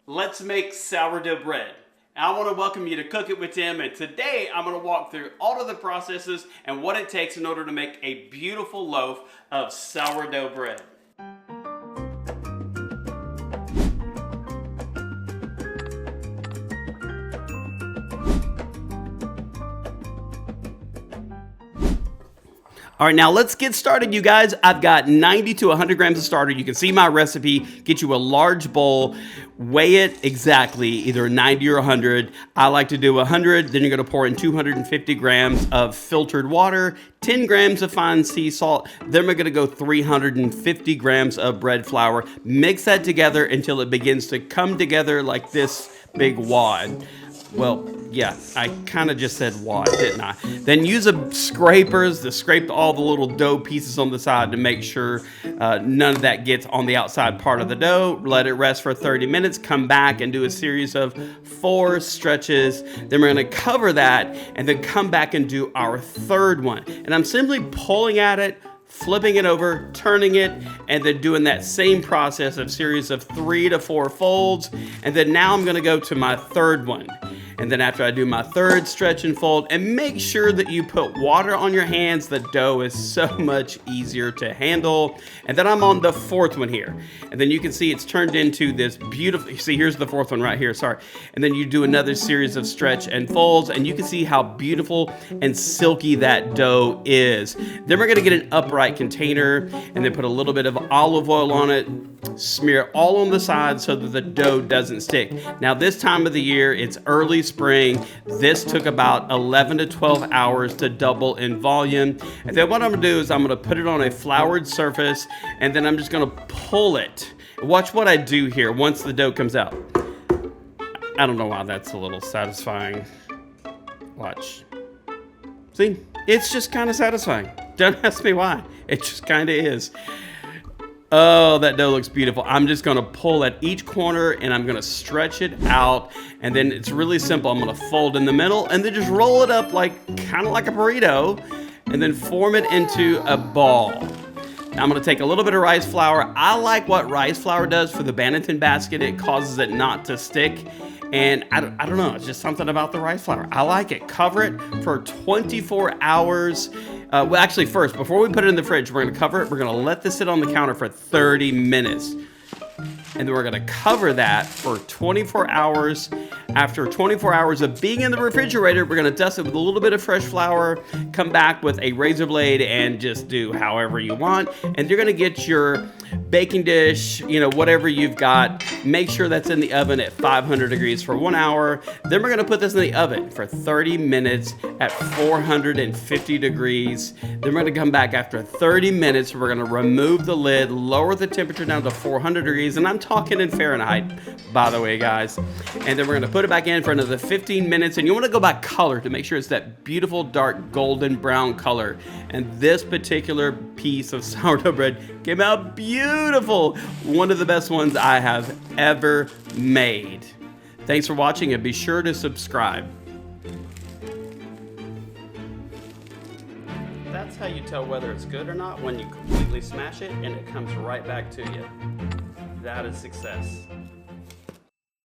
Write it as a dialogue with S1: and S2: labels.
S1: let's make sourdough bread. I want to welcome you to Cook It with Tim, and today I'm going to walk through all of the processes and what it takes in order to make a beautiful loaf of sourdough bread. All right, now let's get started, you guys. I've got 90 to 100 grams of starter. You can see my recipe. Get you a large bowl, weigh it exactly, either 90 or 100. I like to do 100, then you're gonna pour in 250 grams of filtered water, 10 grams of fine sea salt, then we're gonna go 350 grams of bread flour. Mix that together until it begins to come together like this big wad. Well, yeah, I kind of just said wad, didn't I? Then use scrapers to scrape all the little dough pieces on the side to make sure none of that gets on the outside part of the dough. Let it rest for 30 minutes. Come back and do a series of 4 stretches. Then we're going to cover that and then come back and do our third one. And I'm simply pulling at it, flipping it over, turning it, and then doing that same process of series of 3 to 4 folds. And then now I'm gonna go to my third one. And then after I do my third stretch and fold, and make sure that you put water on your hands, the dough is so much easier to handle. And then I'm on the fourth one here. And then you can see it's turned into this beautiful, see here's the fourth one right here, sorry. And then you do another series of stretch and folds, and you can see how beautiful and silky that dough is. Then we're gonna get an upright container and then put a little bit of olive oil on it, smear it all on the side so that the dough doesn't stick. Now this time of the year, it's early spring. This took about 11 to 12 hours to double in volume. And then what I'm gonna do is I'm gonna put it on a floured surface, and then I'm just gonna pull it. Watch what I do here once the dough comes out. I don't know why that's a little satisfying. Watch. See, it's just kind of satisfying. Don't ask me why. It just kind of is. Oh, that dough looks beautiful. I'm just gonna pull at each corner and I'm gonna stretch it out. And then it's really simple. I'm gonna fold in the middle and then just roll it up like, kind of like a burrito, and then form it into a ball. Now I'm gonna take a little bit of rice flour. I like what rice flour does for the Banneton basket. It causes it not to stick. And I don't know, it's just something about the rice flour. I like it. Cover it for 24 hours. Well, actually first, before we put it in the fridge, we're gonna cover it. We're gonna let this sit on the counter for 30 minutes. And then we're gonna cover that for 24 hours. After 24 hours of being in the refrigerator, we're gonna dust it with a little bit of fresh flour, come back with a razor blade and just do however you want. And you're gonna get your baking dish, you know, whatever you've got. Make sure that's in the oven at 500 degrees for 1 hour. Then we're gonna put this in the oven for 30 minutes at 450 degrees. Then we're gonna come back after 30 minutes. We're gonna remove the lid, lower the temperature down to 400 degrees. And I'm talking in Fahrenheit, by the way, guys. And then we're gonna put it back in for another 15 minutes. And you wanna go by color to make sure it's that beautiful dark golden brown color. And this particular piece of sourdough bread came out beautiful. One of the best ones I have ever made. Thanks for watching and be sure to subscribe. That's how you tell whether it's good or not, when you completely smash it and it comes right back to you. That is success.